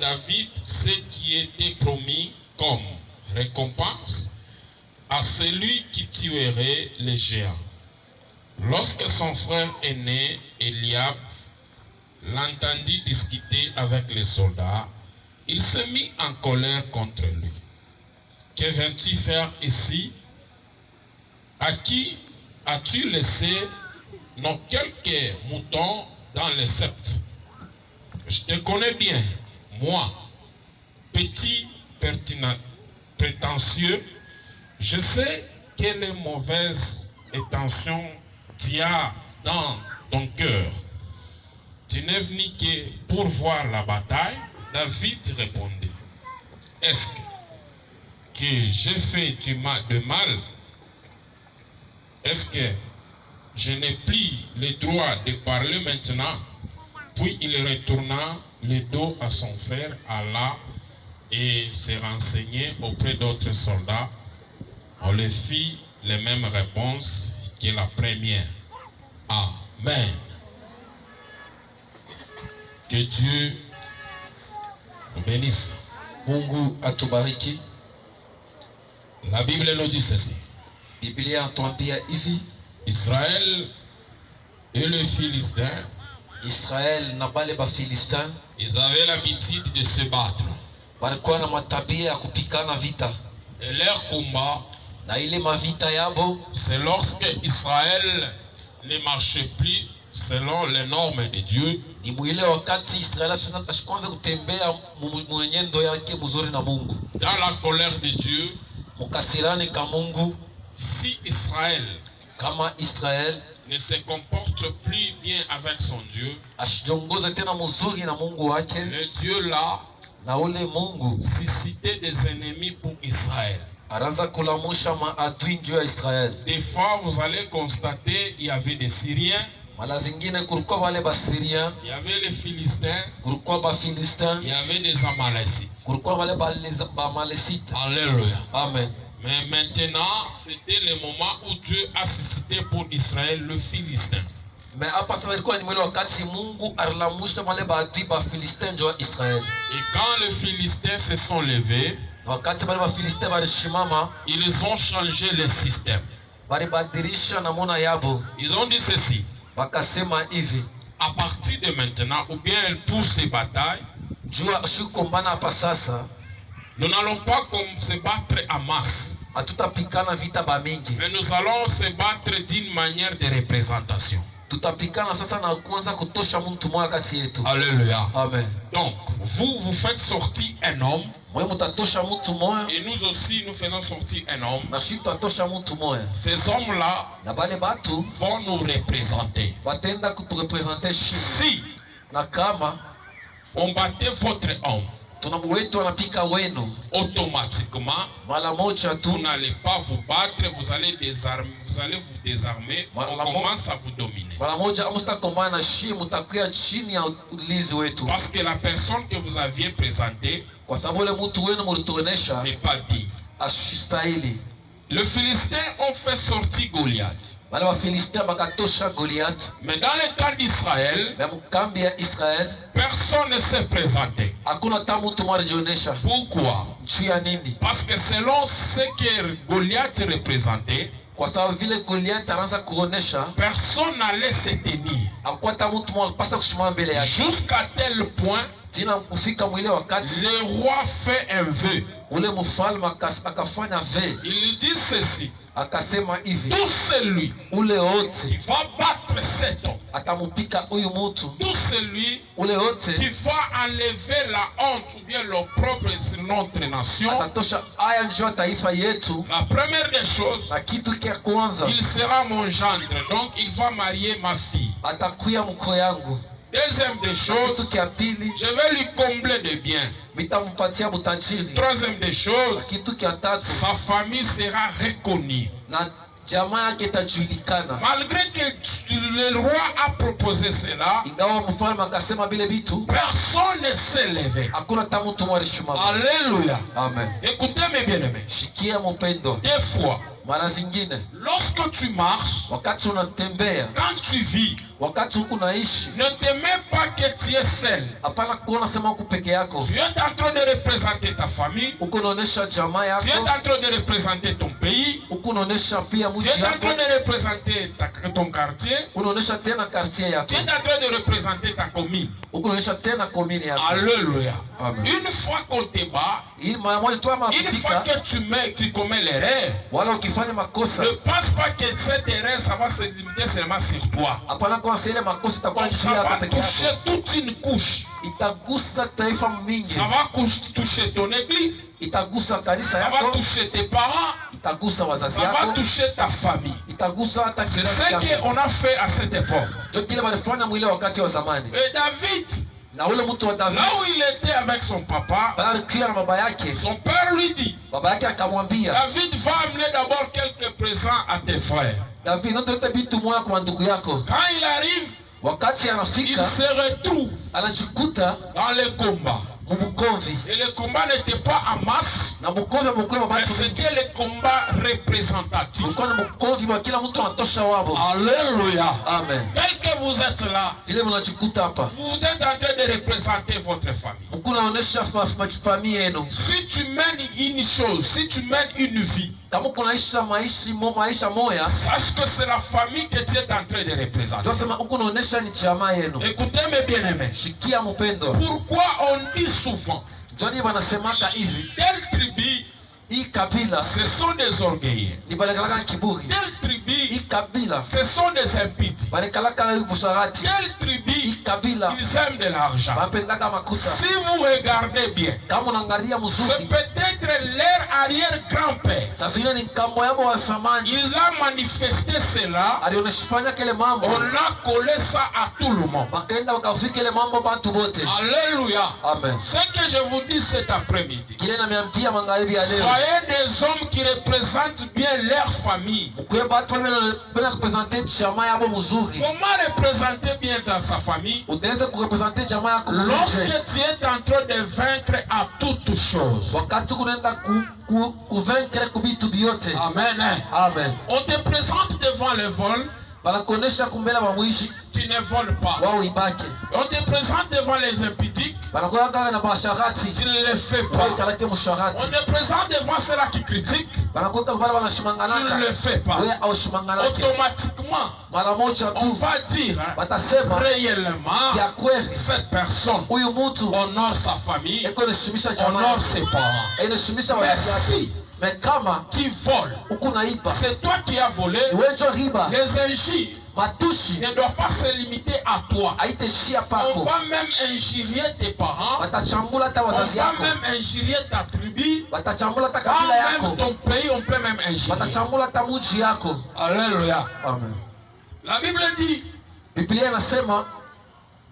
David ce qui était promis comme récompense à celui qui tuerait les géants. Lorsque son frère aîné, Eliab, l'entendit discuter avec les soldats, il se mit en colère contre lui. Que viens-tu faire ici? À qui as-tu laissé nos quelques moutons dans le sept? Je te connais bien, moi, petit prétentieux. Je sais quelle mauvaise intention tu as dans ton cœur. Tu n'es venu que pour voir la bataille. David répondit, est-ce que j'ai fait de mal? Est-ce que je n'ai plus le droit de parler maintenant? Puis il retourna le dos à son frère, alla et se renseignait auprès d'autres soldats. On lui fit les mêmes réponses que la première. Amen. Que Dieu nous bénisse. Mungu atubariki. La Bible nous dit ceci. Biblia inatuambia hivi, Israël et les Philistins, Israel na bale ba Filistin, ils avaient l'habitude de se battre. walikuwa na matabia ya kupikana vita. Et leur combat, Na ile mavita yabo, c'est lorsque Israël ne marchait plus selon les normes de Dieu. ni mwile wakati Israel ashikwanza kutembea mwenendo yake mzuri na Mungu. Dans la colère de Dieu, Mukasirani ka Mungu, si Israël kama Israel ne se comporte plus bien avec son Dieu, ashijongoza tena mzuri na Mungu wake, le Dieu là na ule Mungu suscitait des ennemis pour Israël. araanza kulamusha maadui juu ya Israel. Des fois, vous allez constater il y avait des Syriens, Mala zingine kulikuwa wale Basiria, il y avait les Philistins, kulikuwa Bafilistin, il y avait des Amalécites. kulikuwa wale Bamalesite. Alléluia. Amen. Mais maintenant, c'était le moment où Dieu a suscité pour Israël le Philistin. Mais hapa sasa ilikuwa ni mwele wakati Mungu alilamusha wale baadui Bafilistin juu ya Israel. Et quand les Philistins se sont levés, Wakati wale Bafilistin walishimama, ils ont changé le système. walibadilisha namuna yabo. Ils ont dit ceci. Wakasema hivi, À partir de maintenant, ou bien pour ces batailles, juu ya shikombana hapa sasa, nous n'allons pas se battre en masse, hatutapikana vita ba mingi. mais nous allons se battre d'une manière de représentation. Tutapikana sasa na kuanza kutosha mtu mmoja kati yetu. Alléluia. Amen. Donc, vous faites sortir un homme, Mwe mutatosha mtu mmoja, et nous aussi, nous faisons sortir un homme. na shi tutatosha mtu mmoja. Ces hommes-là Na bale batu vont nous représenter. watenda kuturepresenter shi. Si Na kama on battait votre homme, tunamuwetu wanapika wenu, automatiquement, mara moja vous tu n'allez pas vous battre, vous allez vous désarmer, on commence à vous dominer. mara moja amstakombana na shi, mutakuya chini ya ulinzi wetu, Parce que la personne que vous aviez présentée kwa sababu ile mtu wenu mulituonesha n'est pas digne. ashistahili. Les Philistins ont fait sortir Goliath. Wale Wafilistia bakatosha Goliath, Mais dans le cas d'Israël, na mkambi ya Israel personne ne s'est présenté. hakuna hata mtu mmoja alionesha. Pourquoi? Juu ya nini? Parce que selon ce que Goliath représentait, Kwa sababu vile Goliath anaanza kuonesha, personne n'allait se tenir. hakuwa hata mtu mmoja alipasa kusimama mbele yake. Jusqu'à tel point, Tena kufika mwile wakati le roi fait un vœu. ule mfalme akafanya ve, Il dit ceci. akasema hivi, Tout celui ule wote qui va battre cet homme, atamupika huyu mtu, tout celui ule wote qui va enlever la honte ou bien l'opprobre sur notre nation, atatosha haya njoo ya taifa yetu. la première des choses, Na kitu kia kwanza, il sera mon gendre, donc il va marier ma fille. atakuya mko yangu. Deuxième des Kitu choses, kia pili, je vais lui combler de biens. mitampatia butajiri. Troisième des choses, Kitu kia tatu, sa famille sera reconnue. na jamaa yake itajulikana. Malgré que le roi a proposé cela, Ingawa mfalme akasema vile vitu, personne ne s'est levé. hakuna hata mtu mmoja alishimama. Alléluia. Amen. Écoutez mes bien-aimés. Shikia mpendo, Des fois, mara zingine lorsque tu marches, wakati unatembea, quand tu vis, wakati huku naishi, ne te mets pas que tu es seul. hapana kuona sema huku peke yako. Tu es en train de représenter ta famille. Huku unaonesha jamaa yako. Tu es en train de représenter ton pays. Huku unaonesha pia mji Tu es en yako. train de représenter ton quartier. Unaonesha tena quartier yako. Tu es en train de représenter ta commune. Huku unaonesha tena commune yako. Alléluia. Amen. Une fois qu'on te bat, Hii mara moja tu ama une fois kutika, que tu commets l'erreur, wala ukifanya makosa, ne pense pas que cette erreur ça va se limiter seulement sur toi. hapana kwa ile makosa itakuwa Donc, juu ça yako va peke yako. toucher toute une couche. Itagusa taifa mingi. Ça va toucher ton église. Itagusa kanisa Ça va yako. toucher tes parents. Itagusa wazazi Ça va yako. toucher ta famille. Itagusa hata C'est kizazi ce chako. qu'on a fait à cette époque. Ndio kile walifanya mwile wakati wa zamani. Et David, Na ule mtu wa David, là où il était avec son papa, bali alikuwa na baba yake. son père lui dit, Baba yake akamwambia, David va amener d'abord quelques présents à tes frères. David, ndio vitu moja kwa ndugu yako. Quand il arrive, Wakati il anafika, se retrouve anajikuta dans les combats. mbukomvi. Et le combat n'était pas en masse, Na mbukomvi mbukomvi mais watu wengi. c'était le combat représentatif. Mbukomvi mbukomvi wa kila mtu anatosha wabo. Alléluia. Amen. Tel que vous êtes là, Vile mnajikuta hapa. vous êtes en train de représenter votre famille. Mko naonesha familia yenu. Si tu mènes une chose, si tu mènes une vie, Kama kunaisha maisha moya, sache que c'est la famille que tu es en train de représenter. tunasema huko naonesha ni jamaa yenu. Écoutez mes bien-aimés. Shikia mpendo. Pourquoi on dit souvent, Joni wanasemaka hivi, telle tribu, hii kabila ce sont des orgueilleux. ni balekalaka kiburi. Telle tribu, Hii kabila ce sont des impies. balekalaka busharati. Telle tribu, Hii kabila ils aiment de l'argent. bapendaka makuta. Si vous regardez bien, Kama unaangalia c'est mzuri, peut-être leur arrière-grand-père. sasa ile ni kambo yao wa zamani. Ils ont manifesté cela. Alioneshifanya kile mambo. On a collé ça à tout le monde. Wakaenda wakafika ile mambo bantu bote. Alléluia. Amen. Ce que je vous dis cet après-midi, Kile namiambia magharibi ya leo. soyez des hommes qui représentent bien leur famille. Kwa watu wale representer jamaa yao mzuri. Comment représenter bien dans sa famille? Utaweza kurepresenter jamaa yako mzuri. Lorsque tu es en train de vaincre à toutes choses. Wakati kunaenda kuvaincre kubitu biote. Amen. Amen. On te présente devant le vol, Banakuonesha kumbela wa mwishi tu ne voles pas. wao ibake. On te présente devant les impudiques, Banakuwa kaka na basharati. tu ne le fais Wao pas. kalake msharati. On te présente devant ceux-là qui critiquent, Banakuta bala tu ne wanashimanganaka. le fais pas. Wewe au shimanganake. Automatiquement, Mara moja on tu va dire hein, watasema réellement, ya kweli cette personne huyu mtu honore sa famille, eko neshimisha jamaa honore yake. ses parents. Inashimisha wazazi Merci. yake. Mais kama Qui vole, huku naiba, c'est toi qui as volé. iwejo riba, Les injures matushi ne doivent pas se limiter à toi. haiteshia On pako. va même injurier tes parents. Watachambula hata On wazazi va yako. même injurier ta tribu. Watachambula hata Quand kabila même yako. ton pays, on peut même injurier. Watachambula hata mji yako. Alléluia. Amen. La Bible dit, Biblia inasema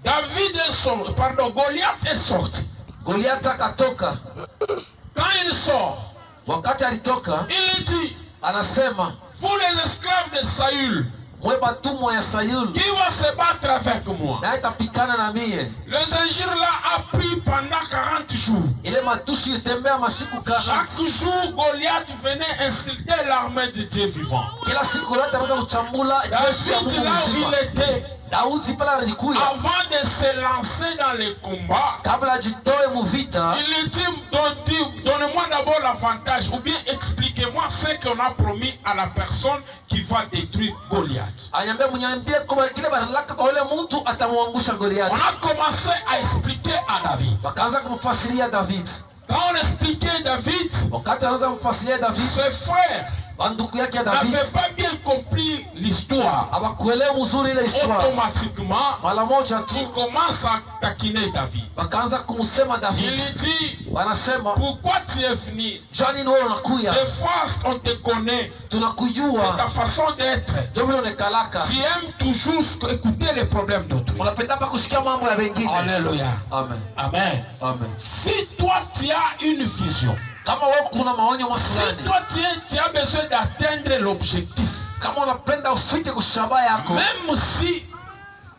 David est sorti, pardon, Goliath est sorti. Goliath akatoka. Quand il sort, Wakati alitoka, il dit, anasema vous les esclaves de Saül, mwe batumwa ya Sayuni qui va se battre avec moi? na itapikana na mie. Les injures là a pris pendant 40 jours. Ile matushi ilitembea masiku 40. Chaque jour, Goliath venait insulter l'armée de Dieu vivant. Kila siku yote anaweza kuchambula jeshi ya David, Mungu là où mzima. il était, Daudi pale alikuya avant de se lancer dans les combats, kabla ajitoe muvita, il dit, donnez-moi d'abord l'avantage, ou bien expliquez-moi ce qu'on a promis à la personne qui va détruire Goliath. anyambia mnyambie kwa kile baraka kwa yule mtu atamwangusha Goliath. On a commencé à expliquer à David. Wakaanza kumfasiria David. Quand on expliquait David, Wakati anaanza kumfasiria David, ses frères banduku yake ya David n'avaient pas bien compris l'histoire. hawakuelewa mzuri ile histoire. Automatiquement, Mara moja tu ils commencent à taquiner David. wakaanza kumsema David. Il dit, Wanasema, pourquoi tu es venu? Johnny wewe unakuya, Des fois, on te connaît. C'est tunakujua ta façon d'être. ndio vile unakalaka. Tu aimes toujours écouter les problèmes d'autrui. Unapenda pa kusikia mambo ya wengine. Alléluia. Amen. Amen. Amen. Si toi, tu as une vision, Kama wewe kuna maonyo si fulani, toi, tu as besoin d'atteindre l'objectif, kama unapenda ufike kushaba yako, même si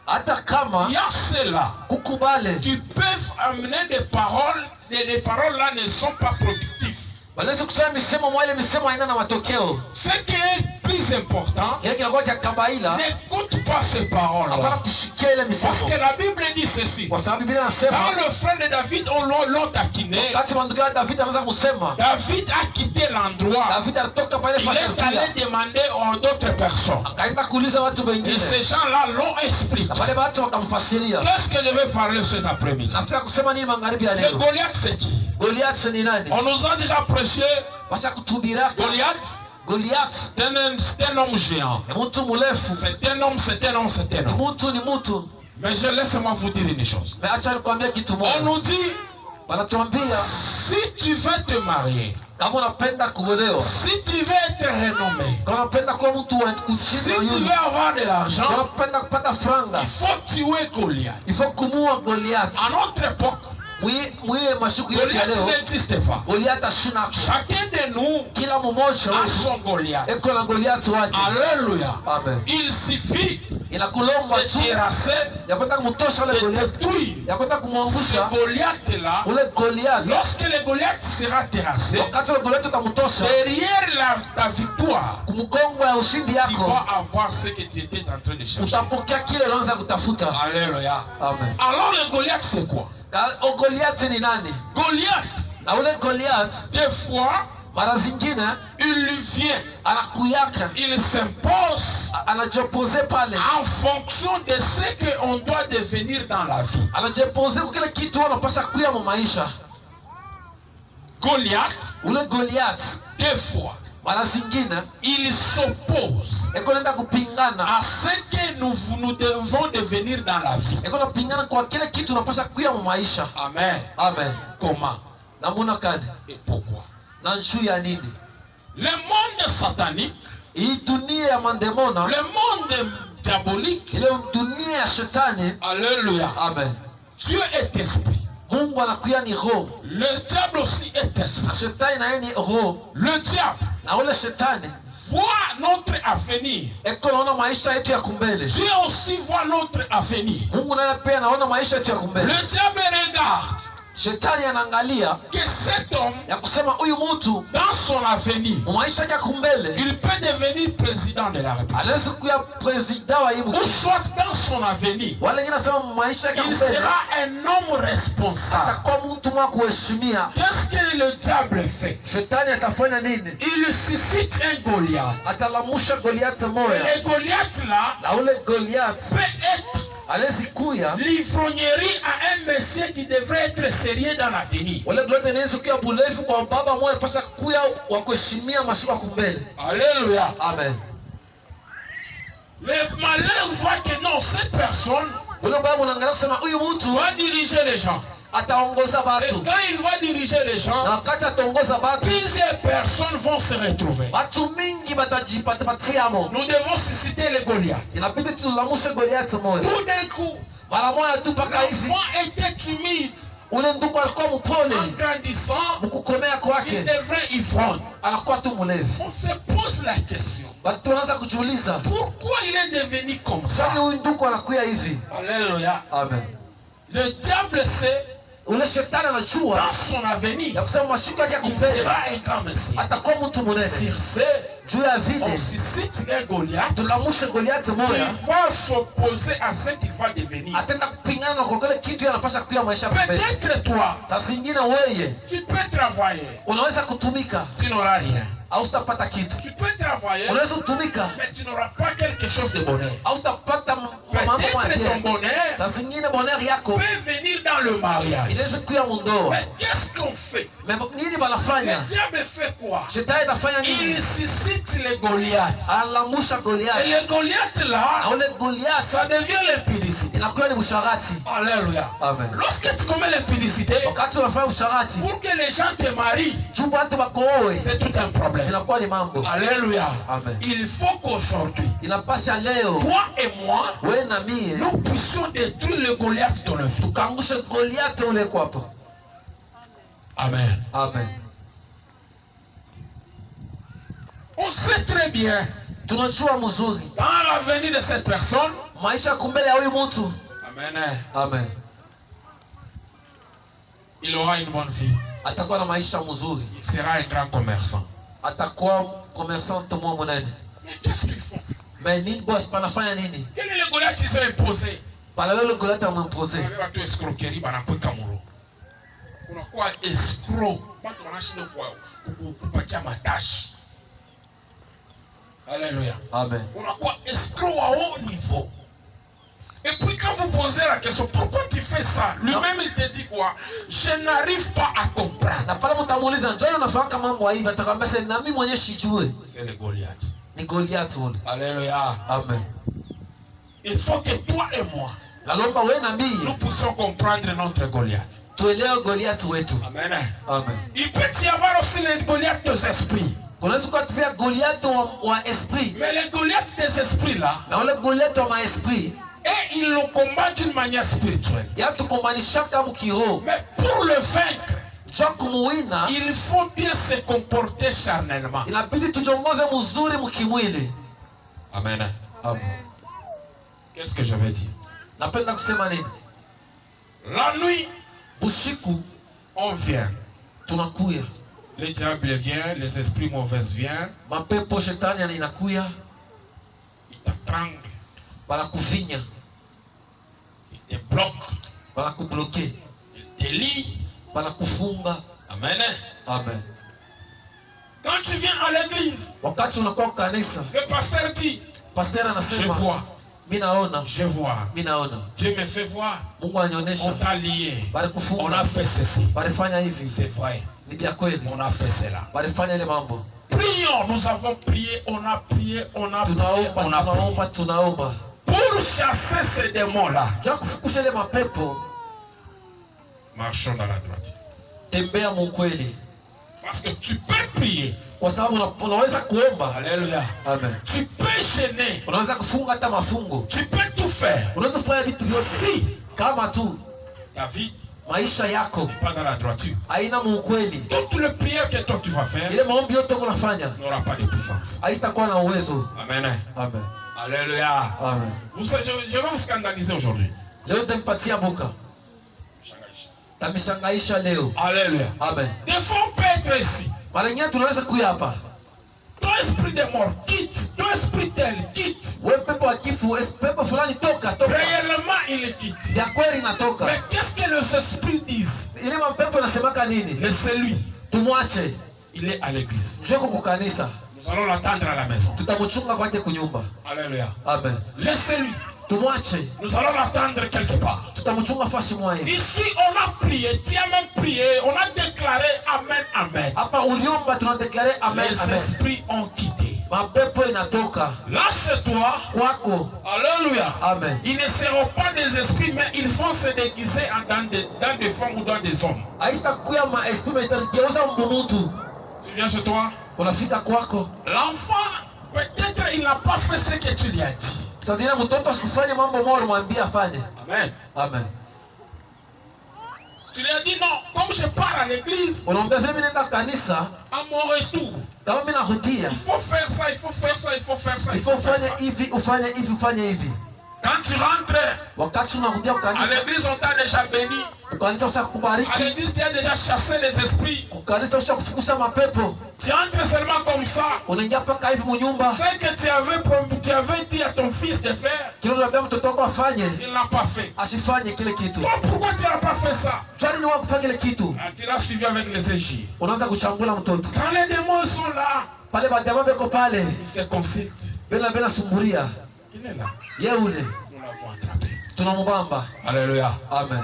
hata kama il y a cela, kukubale, tu peux amener des paroles, et les paroles là ne sont pas productives. Wanaweza kusema misemo moja, ile misemo haina na matokeo. Ce qui est plus important, Kile kinakuwa cha kabaila, n'écoute pas ces paroles. hapana kushikia ile misemo. Parce que la Bible dit ceci. Kwa sababu Biblia inasema Quand le frère de David l'ont taquiné, wakati mandugu ya David anaanza kusema, David a quitté l'endroit. David alitoka pale Il fasi est allé demander aux d'autres personnes. akaenda kuuliza watu Et wengine. ces gens-là l'ont expliqué. Na pale watu wakamfasiria. Qu'est-ce que je vais parler cet après-midi? Nataka kusema nini magharibi ya Le leo? Goliath, c'est qui? Goliath ni nani? On nous a déjà prêché. Basi kutubira Goliath, Goliath c'est un homme géant. ni mtu mrefu. C'est un homme, c'est un homme, c'est un Ni homme. mtu. Mais laisse-moi vous dire une chose. Mais acha nikwambie kitu On moja. nous dit, Wanatuambia si tu veux te marier, kama unapenda kuolewa, si tu veux être renommé, kama unapenda kuwa mtu wa si kuchini tu yule, veux avoir de kama l'argent, unapenda kupata franga, il faut tuer Goliath. il faut kumuua Goliath. À notre époque, Mwiye mashuku yetu ya Goliath leo, n'existe pas. Goliath ashina. Chacun de nous Kila mmoja a wetu son Goliath. eko na Goliath wake. Alléluia. Amen. Il suffit Inakulomba de tu terrasser, ya kwenda kumtosha ule de Goliath, détruire ya kwenda ce kumwangusha Goliath-là. ule Goliath. Lorsque le Goliath sera terrassé, Wakati ule Goliath utamtosha derrière ta victoire, kumkongo ya ushindi tu yako, vas avoir ce que tu étais en train de chercher. utapokea kile unaanza kutafuta. Alléluia. Amen. Alors le Goliath, c'est quoi? Goliath ni nani? Goliath, Na ule Goliath des fois, mara zingine il lui vient, anakuyaka, il s'impose anajipose pale, en fonction de ce qu'on doit devenir dans la vie. anajipose kwa kile kitu unapaswa kuya mu maisha. Goliath, Ule Goliath des fois, mara zingine il s'oppose eko nenda kupingana, à ce que nous devons devenir dans la vie. eko napingana kwa kile kitu unapaswa kuya mu maisha. Amen. Amen. Comment Namuna kani et pourquoi? na njuu ya nini? Le monde satanique, Hii dunia ya mandemona, le monde diabolique, ile dunia ya shetani. alléluia. Amen. Dieu est esprit. Mungu anakuya ni roho, Le diable aussi est na esprit. shetani naye ni roho, Le diable na ule shetani voit notre avenir. eko naona maisha yetu ya kumbele. Dieu aussi voit notre avenir. Mungu naye pia anaona maisha yetu ya kumbele. Le diable regarde Shetani anaangalia que cet homme, ya kusema huyu mtu dans son avenir, maisha yake ya kumbele il peut devenir président de la République. anaweza kuwa president wa hii Ou mtu. soit dans son avenir, Wale wengine nasema maisha yake ya il kumbele sera un homme responsable. atakuwa mtu mwa kuheshimia. Qu'est-ce que le diable fait? Shetani atafanya nini? Il suscite un Goliath. Atalamusha Goliath Et moya, le Goliath là na ule Goliath peut être anaweza kuya, l'ivrognerie à un monsieur qui devrait être sérieux dans l'avenir. ule Goliath anaweza kuya bulevu kwa baba moya anapaswa kuya wa kuheshimia mashuka ya kumbele. Alléluia. Amen. Le malheur voit que non, cette personne Ule baba unaangalia kusema huyu mtu va diriger les gens. ataongoza Et watu, quand il va diriger les na gens, wakati ataongoza watu plusieurs personnes vont se retrouver. watu mingi batajipatiamo. Nous devons susciter le Goliath. Inabidi tulamushe Goliath moya Tout d'un coup, mara moja tu, mpaka hivi l'enfant était timide. ule ndugu alikuwa mpole, En grandissant, mkukomea il kwake devrait ivrogne. anakuwa tu mlevi. On se pose la question. Watu wanaanza kujiuliza, Pourquoi il est devenu comme ça? sasa huyu ndugu anakuya hivi? Alléluia. Amen. Le diable sait Ule shetani anajua dans son avenir, ya kusema mashuka yake ya il kumbele sera un grand messie. atakuwa mtu mnene. Sur ce, Juu ya on vile suscite un Goliath tulamushe Goliath qui moya, va s'opposer à ce qu'il va devenir. atenda kupingana na kwa kile kitu anapasha kuya maisha ya kumbele. Peut-être toi, Sasa zingine wewe tu peux travailler, unaweza kutumika tu n'auras rien. au utapata kitu, Tu peux travailler, unaweza kutumika mais tu n'auras pas quelque chose de bonheur. au utapata mambo Peut-être ton mapya. bonheur Sasa zingine bonheur yako peut venir dans le mariage. inaweza kuya mundoa. Mais qu'est-ce qu'on fait? Nini Le banafanya? diable fait quoi? Shetani anafanya Il nini? suscite le Goliath. Alamusha Et Goliath, le Goliath là, na ule Goliath ça devient l'impudicité. inakuwa ni usharati. Alléluia. Amen. Lorsque tu commets l'impudicité, Wakati unafanya usharati, pour que les gens te marient, juu watu bakooe, c'est tout un problème. inakuwa ni mambo. Alléluia. Amen. Il faut qu'aujourd'hui, Inapasha leo toi et moi, wewe na mie nous puissions détruire le Goliath dans notre vie. tukaangushe Goliath ule kwapo. Amen. Amen. On sait très bien, Tunajua mzuri dans l'avenir de cette personne, maisha kumbele ya huyu mtu. amen, Amen. il aura une bonne vie. atakuwa na maisha mzuri, il sera un grand commerçant. atakuwa commerçant mwa mnene. Mais qu'est-ce qu'ils font? Mais nini boss panafanya nini? Quel est le Goliath qui s'est imposé? Pala le Goliath amemposer. Wale watu escroquerie banakweka muro. Unakuwa escroc. Watu wanashinda kupatia matashi. Alléluia. Amen. Unakuwa escroc à haut niveau. Et puis quand vous posez la question, pourquoi tu fais ça? Lui-même il te dit quoi? Je n'arrive pas à comprendre. Na pala mtamuuliza njoo unafanya mambo hivi, atakwambia sasa na mimi mwenyewe sijue. C'est le Goliath. Ni Goliath ule. Alléluia. Amen. Il faut que toi et moi, Nalomba wewe na mimi nous puissions comprendre notre Goliath. tuelewe Goliath wetu. Amen. Amen. Il peut y avoir aussi les Goliaths des esprits. Kunaweza kuwa pia Goliath wa esprit. Mais les Goliaths des esprits là, Na wale Goliath wa esprit, et ils le combattent d'une manière spirituelle. ya tukombanisha kama kiroho. Mais pour le vaincre, Kumuwina il faut bien se comporter charnellement. inabidi tujongoze mzuri mkimwili. Amen. Amen. Qu'est-ce que je vais dire? Napenda kusema nini? La nuit, Bushiku on vient. tunakuya. Le diable vient, les esprits mauvais viennent. Mapepo shetani inakuya, Il t'atrangle, banakuvinya, il te bloque, banakubloke, il te lie. banakufunga. Amen. Amen. Quand tu viens à l'église, Wakati unakuwa kanisa, le pasteur dit, pastor je anasema vois, mimi naona, je vois. mimi naona. Dieu me fait voir. Mungu On anionyesha, t'a lié. On balikufunga, a fait ceci. balifanya hivi. C'est vrai. Ni vya kweli. On a fait cela. Balifanya ile mambo. Prions, nous avons prié, on a prié, on a prié, Tunaomba, on a prié. tunaomba. Pour chasser ces démons-là, Ja kufukusha ile mapepo, marchons dans la droite. tembea mkweli. Parce que tu peux prier. Kwa sababu unaweza kuomba. Alléluia. Amen. Tu peux gêner. Unaweza kufunga hata mafungo. Tu peux tout faire. Unaweza kufanya vitu vyote. Si Kama tu ta vie maisha yako n'est pas dans la droiture, haina ukweli, toutes les prières que toi tu vas faire ile maombi yote unafanya n'aura pas de puissance. haitakuwa na uwezo. Amen. Amen. Alléluia. Amen. Vous savez, je vais vous scandaliser aujourd'hui. Leo nitampatia boka. Tamishangaisha leo. Alléluia. Amen. Des fois on peut être ici. Mara nyingi tunaweza kuja hapa. Ton esprit de mort quitte. Ton esprit tel quitte. Wewe pepo wa kifu, pepo fulani toka. Réellement il quitte. Ya kweli inatoka. Mais qu'est-ce que les esprits disent? Ile mapepo inasemaka nini? Laissez-lui. Tumwache. Il est à l'église. Njoo kwa kanisa. Nous allons l'attendre à la maison. Tutamchunga kwake kunyumba. Alléluia. Amen. Laissez-lui. Tumwache. Nous allons l'attendre quelque part. Tutamchunga fasi moja. Ici, on a prié, tu as même prié, on a déclaré Amen, Amen. Hapa uliomba tunadeklare amen, Les amen. esprits ont quitté. Mapepo inatoka Là, chez toi, kwako. Alléluia. Amen. Ils ne seront pas des esprits, mais ils vont se déguiser dans des femmes ou dans des hommes. Haitakuya maesprit metageuza mbumutu. Tu viens chez toi, Unafika kwako. l'enfant, peut-être il n'a pas fait ce que tu lui as dit. Tadina mtoto asikufanye mambo moja mwambie afanye. Amen. Amen. Tu lui as dit non, comme je pars à l'église, Unaambia vile nenda kanisa, à mon retour, kama mimi narudia, il faut faire ça, il faut faire ça, il faut faire ça. il faut fanya hivi, ufanye hivi, ufanye hivi. Quand tu rentres Wakati unarudia à kanisa, l'église, on t'a déjà béni. kanisa À ushakubariki, l'église, tu as déjà chassé les esprits. kanisa ushakufukusha mapepo. Tu entres seulement comme ça. Unaingia paka hivi munyumba. Ce que tu avais dit à ton fils de faire, Kile unaambia mtoto wako afanye, il n'a pas fait. asifanye kile kitu. Toi, pourquoi tu n'as pas fait ça? Jani ni wako kufanya kile kitu. Ah, tu l'as suivi avec les injures. Unaanza kuchambula mtoto. Quand les démons sont là, Pale badama beko pale. ils se consultent. Bela sumburia. Il est là. Yeule. Nous l'avons attrapé. Tunamubamba. Alléluia. Amen.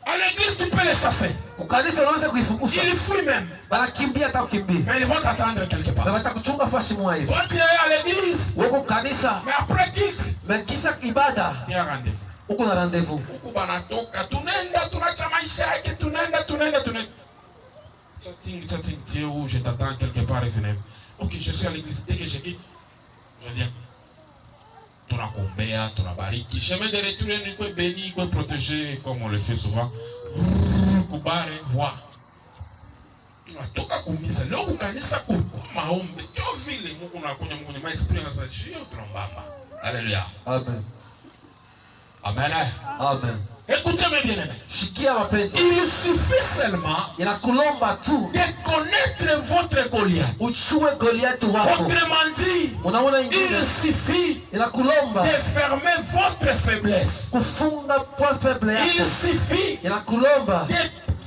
À l'église, tu peux les chasser. Kukanisa unaweza kuifukusha. Ils fuient même. Banakimbia hata ukimbia. Mais ils vont t'attendre quelque part. Na watakuchunga fasi moja hivi. Toi, tu es à l'église. Wako kanisa, Mais après quitte, mekisha ibada, tu as rendez-vous. uko na rendezvous. Huku banatoka, tunaenda, tunacha maisha yake, tunaenda. Chatting, tu es où? Je t'attends quelque part et venez. Ok, je suis à l'église. Dès que je quitte, je viens. Tunakombea, tunabariki. Chemin de retour, ni quoi béni, quoi protégé, comme on le fait souvent. Kubare, voix. Tunatoka kumisa. Leo kukanisa kwa maombi. Jo vile Mungu nakunya Mungu ni maesprit na sajio tunambamba. Alléluia. Amen. Amen. Amen. Écoutez-moi bien aimé. Shikia wapendwa. Il suffit seulement Inakulomba tu de connaître votre Goliath. uchue Goliath wako. Autrement dit, Unaona il ingine suffit inakulomba de fermer votre faiblesse. kufunga point faible Il yako. suffit Inakulomba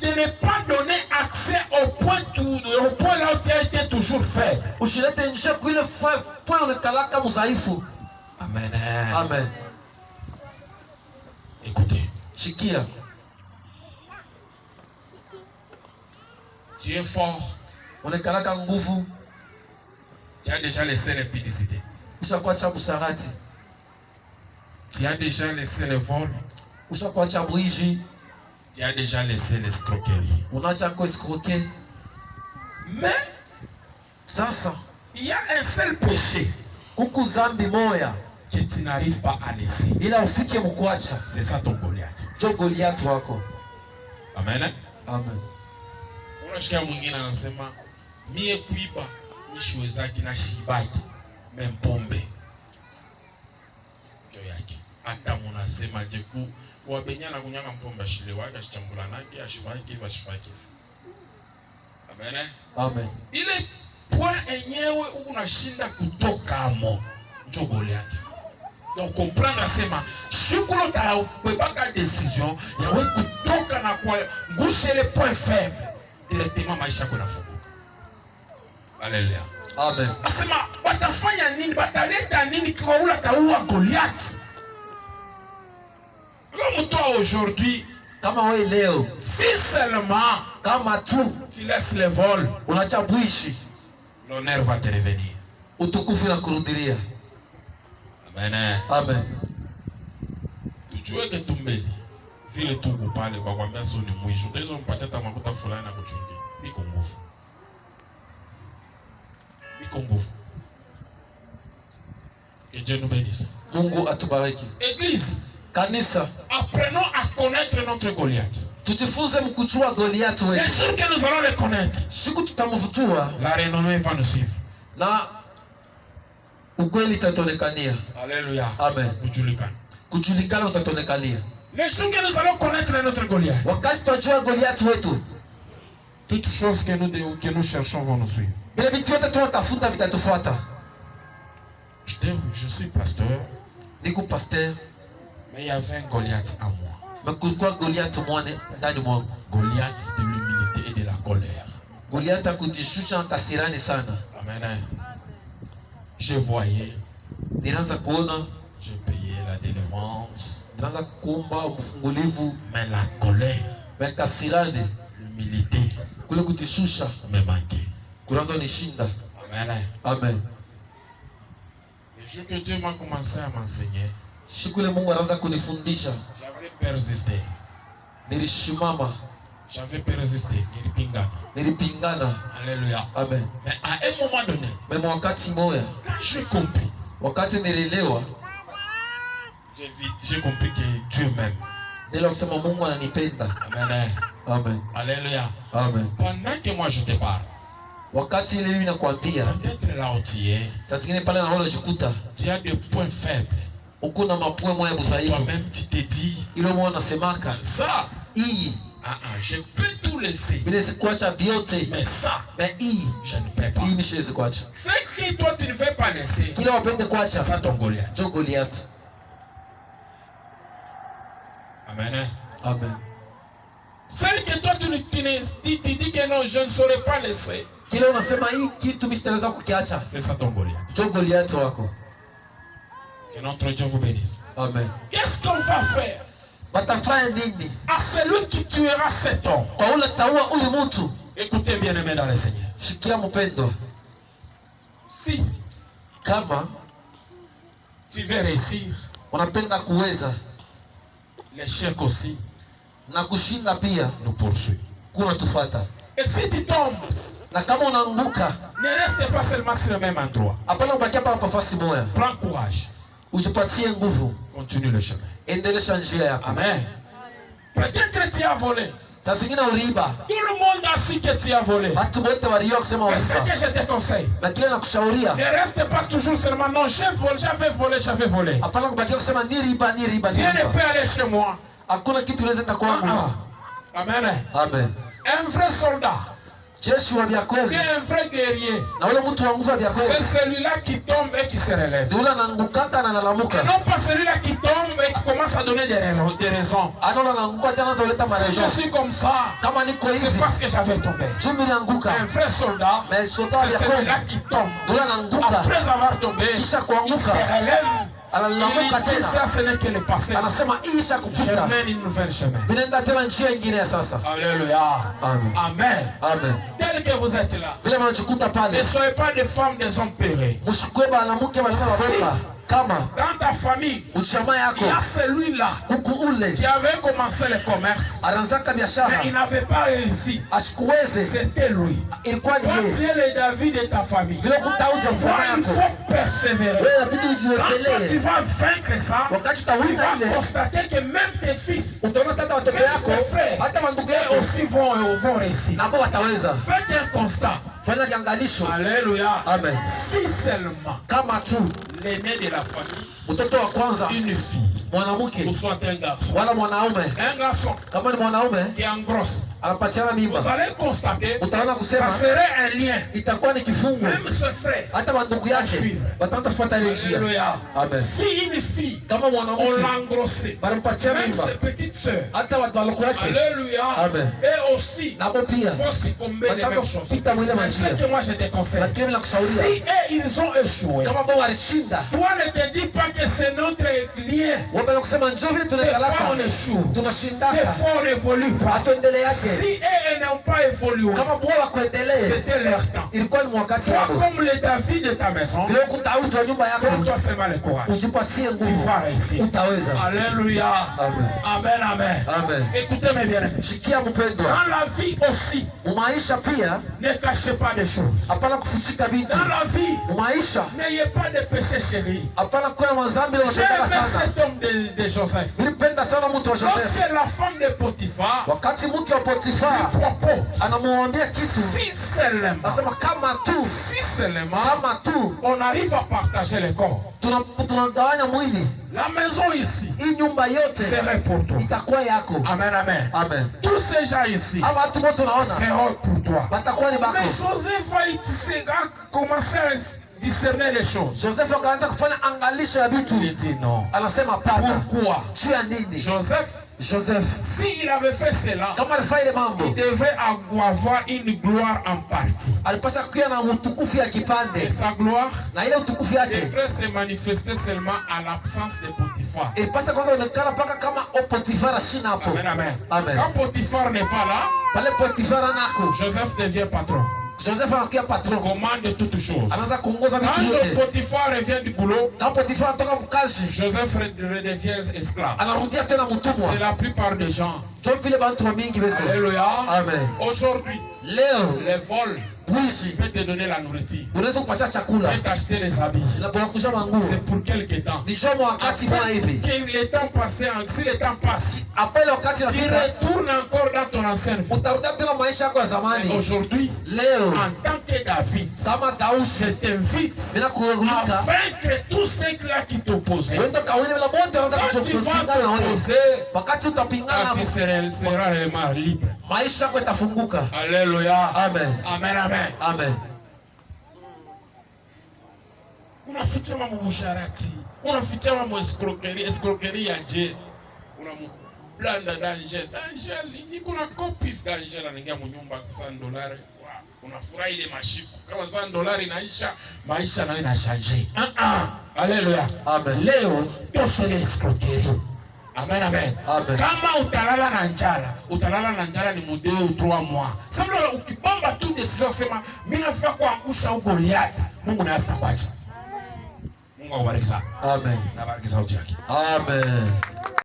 de ne pas donner accès au point là où tu as été toujours faible. usilete nje kuile point unakalaka mudhaifu. Amen. Amen. Écoutez, Shikia. tu es fort. Unakalaka nguvu. Tu as déjà laissé l'impudicité. Ushakuacha busharati. Tu as déjà laissé le vol. Ushakuacha bwiji. Tu as déjà laissé l'escroquerie. Unaacha kuescroquer. Mais Sasa il y a un seul péché kuku zambi moya que tu n'arrives pas à laisser. ila ufike mkuacha. C'est ça ton Goliath. Jo Goliath wako. Amen. Amen. Unasikia mwingine anasema mie kuiba nishiwezaki na shibaki mempombe. Jo yake. Hata munasema jeku wabenyana kunyanga mpombe shile wake ashambula nake ashifaki vashifaki. Amen. Amen. Ile point enyewe unashinda kutoka amo njo Goliath. Donc comprendre asema shikulo ta ubebaka decision yawe kutoka na kwa ngushe le point faible directement maisha yako yanafunguka. Haleluya. Amen. Asema watafanya nini, bataleta nini kwa ula taua Goliath? Comme toi aujourd'hui, Kama wewe leo si seulement kama tu tu laisses le vol, unaacha bwishi, l'honneur va te revenir. utukufu na kurudilia. Amen. Amen. Tujue ke tumbeli vile tuko pale kwa kwambia sio ni mwisho. Utaweza kumpatia hata makuta fulani na kuchungia. Biko nguvu. Biko nguvu. Que Dieu nous bénisse. Mungu atubariki. Église, Kanisa, apprenons à connaître notre Goliath. tujifunze mkujua Goliath Bien wetu. sûr que nous allons le connaître. Siku tutamvujua La renommée va nous suivre. na ukweli utatonekania. Alléluia. Amen. Kujulikana. Kujulikana utatonekania. Les jours que nous allons connaître notre Goliath, Wakati tutajua Goliath wetu, toutes choses que nous cherchons vont nous suivre. vile vitu vyote tunatafuta vitatufuata. Je suis pasteur, Niko pasteur, mais il y avait un Goliath en moi. mkulikuwa Goliath mwane ndani mwangu. Goliath de l'humilité et de la colère. Goliath akujishusha na kasirani sana. Amen. Je voyais, Nilianza kuona, je priais la délivrance, nilianza kuomba mfungulivu, mais la colère, na kasirani l'humilité kule kujishusha me manquait. kuanza nishinda. Amen. Amen. Le jour que Dieu m'a commencé à m'enseigner, Siku ile Mungu anaanza kunifundisha, j'avais persisté. nilishimama, J'avais persisté. nilipingana. Alléluia. Amen. Mais à un moment donné, Mema wakati moya, quand j'ai compris, wakati nilielewa, j'ai compris que Dieu m'aime. nila kusema Mungu ananipenda. Amen. Amen. Alléluia. Amen. Pendant que moi je te parle, Wakati ile mimi nakwambia, peut-être là où tu es, saa zingine pale naona unajikuta tu as des points faibles. uko na mapwe moya budhaifu. Toi-même, tu te dis, Ile mwana nasemaka, ça, hii je peux tout laisser. vile sikuacha vyote, Mais ça, na hii je ne peux pas. hii mishezi kuacha. Ce que toi, tu ne veux pas laisser, Kile wapende c'est kuacha, ça ton Goliath. jo Goliath. Amen. Amen. Celle que toi, tu dis que non, je ne saurais pas laisser, Kile unasema hii kitu mimi sitaweza kukiacha, c'est ça ton Goliath. jo Goliath wako. Que notre Dieu vous bénisse. Amen. Qu'est-ce qu'on va faire Batafanya nini à celui qui tuera cet homme? kwa ule taua huyu mtu? Écoutez bien aimé dans le Seigneur. Shikia mpendwa, Si kama tu veux réussir, unapenda kuweza l'échec aussi na kushinda pia, nous poursuit. kuna tufata. Et si tu tombes, Na kama unaanguka, ne reste pas seulement sur le même endroit. hapana ubakia hapa nafasi moja. Prends courage. Ujipatie nguvu, Continue le chemin. endelesha njia yako. Amen. Peut-être tu as volé. Saa zingine uliiba, Tout le monde a su que tu as volé. watu wote walijua kusema Mais ce uliiba, que je te conseille, na kile nakushauria, ne reste pas toujours seulement non, j'avais volé. hapana kubakia kusema niliiba. Rien ne peut aller chez moi. Hakuna kitu inaweza enda kwangu. Amen. Amen. Un vrai soldat. Jeshi wa vya kweli. Un vrai guerrier. Na ule mtu wa nguvu ya vya kweli. C'est celui-là qui tombe et qui se relève. Yule anaanguka na analamuka. Et non pas celui-là qui tombe et qui commence à donner des raisons. Anaona anaanguka tena anaanza kuleta marejesho. Je suis comme ça. Kama niko hivi. C'est parce que j'avais tombé. Juu nilianguka. Un vrai soldat. Mais soldat c'est celui-là qui tombe. Yule anaanguka. Après avoir tombé, Kisha kuanguka. il se relève. Analamuka tena. Ça ce n'est que le passé. Anasema isha kupita. Je mène une nouvelle chemin. Ninaenda tena njia nyingine ya sasa. Alléluia. Amen. Amen. Amen. Tel que vous êtes là. Vile mnajikuta pale. Ne soyez pas des femmes des hommes pérés. Mshikwe banamuke bana baboka. Kama dans ta famille, uchama yako, il y a celui-là qui avait commencé le commerce, mais il n'avait pas réussi. C'était lui. Toi, tu es le David de ta famille. Toi, il faut persévérer. Quand tu vas vaincre ça, tu vas constater que même tes fils, même tes frères aussi vont réussir. Faites un constat. Alléluia. Amen. Si seulement l'aîné de la famille, une fille, ou soit un garçon, qui engrosse, vous allez constater, ça serait un lien. Même ce frère va suivre. Alléluia. Si une fille, on l'a engrossée, même ses petites sœurs, alléluia, et aussi, faut succomber les mêmes choses. C'est que moi je te conseille. Si ils ont échoué, toi ne te dis pas que c'est notre lien. Des fois on échoue. Des fois on n'évolue pas. Si eux n'ont pas évolué, c'était leur temps. Toi comme le David de ta maison, donne-toi seulement le courage. Tu vas réussir. Alléluia. Amen, amen. Écoutez-moi bien. Dans la vie aussi, ne cachez pas des choses. Dans la vie, n'ayez pas de péché chéri. J'aime cet homme de Joseph. Lorsque la femme de Potiphar lui propose, si seulement on arrive à partager le corps, la maison ici serait pour toi. Amen, amen. Tous ces gens ici seront pour toi. Mais Joseph va commencer à discerner les choses. Il dit non. Pourquoi? Joseph, s'il avait fait cela, il devait avoir une gloire en partie. Et sa gloire devrait se manifester seulement à l'absence de Potiphar. Amen. Quand Potiphar n'est pas là, Joseph devient patron. Commande toutes choses. Quand Potiphar revient du boulot, Joseph redevient esclave. C'est la plupart des gens. Alléluia. Aujourd'hui, les vols peut te donner la nourriture, peut t'acheter les habits. C'est pour quelque temps. Après que le temps passé, si le temps passe, tu retournes encore dans ton ancienne vie. Aujourd'hui, en tant que David, je t'invite à vaincre tous ceux-là qui t'opposent. Quand tu vas t'opposer, ta vie sera réellement libre. Alléluia. Amen. Unaficha mambo musharati, unaficha mambo escroquerie ya je, unamublanda danger ni kuna copy danger anaingia mnyumba $100. Unafurahi ile mashiku kama $100 inaisha, maisha nayo inachange. Alléluia. Leo tosele escroquerie. Amen. Kama utalala na njala ni mudeo 3 mois. Sababu ukipamba tu decision sema mimi nafika kuangusha huko Goliath, Mungu na asta kwacha. Mungu awabariki sana. Amen. Na bariki sauti yake. Amen.